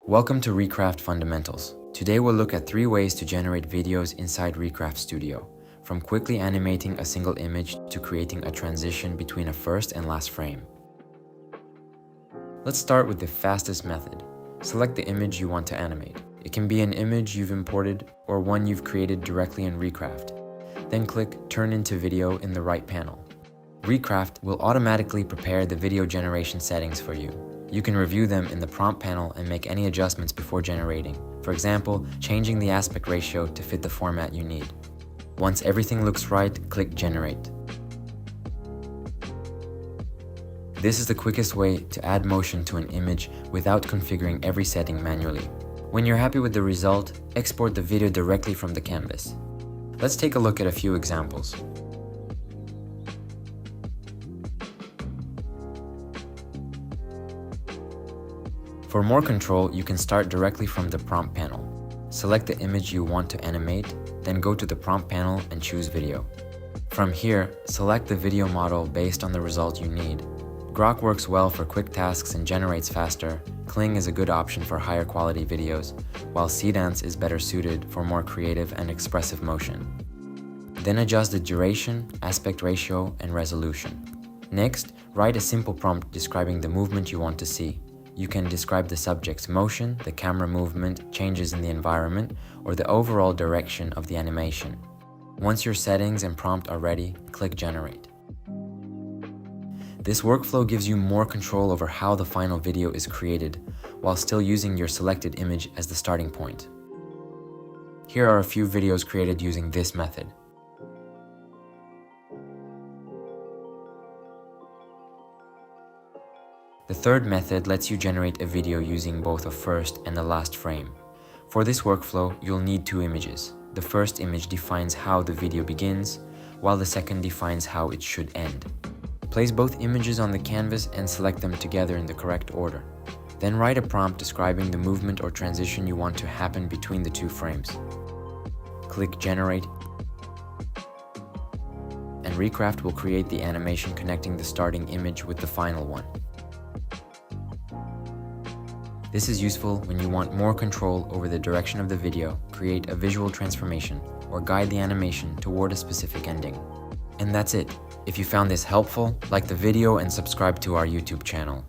Welcome to Recraft Fundamentals. Today we'll look at 3 ways to generate videos inside Recraft Studio, from quickly animating a single image to creating a transition between a first and last frame. Let's start with the fastest method. Select the image you want to animate. It can be an image you've imported or one you've created directly in Recraft. Then click Turn into Video in the right panel. Recraft will automatically prepare the video generation settings for you. You can review them in the prompt panel and make any adjustments before generating. For example, changing the aspect ratio to fit the format you need. Once everything looks right, click Generate. This is the quickest way to add motion to an image without configuring every setting manually. When you're happy with the result, export the video directly from the canvas. Let's take a look at a few examples. For more control, you can start directly from the prompt panel. Select the image you want to animate, then go to the prompt panel and choose Video. From here, select the video model based on the result you need. Grok works well for quick tasks and generates faster. Kling is a good option for higher quality videos, while Seedance is better suited for more creative and expressive motion. Then adjust the duration, aspect ratio, and resolution. Next, write a simple prompt describing the movement you want to see. You can describe the subject's motion, the camera movement, changes in the environment, or the overall direction of the animation. Once your settings and prompt are ready, click Generate. This workflow gives you more control over how the final video is created, while still using your selected image as the starting point. Here are a few videos created using this method. The third method lets you generate a video using both a first and a last frame. For this workflow, you'll need 2 images. The first image defines how the video begins, while the second defines how it should end. Place both images on the canvas and select them together in the correct order. Then write a prompt describing the movement or transition you want to happen between the 2 frames. Click Generate, and Recraft will create the animation connecting the starting image with the final one. This is useful when you want more control over the direction of the video, create a visual transformation, or guide the animation toward a specific ending. And that's it. If you found this helpful, like the video and subscribe to our YouTube channel.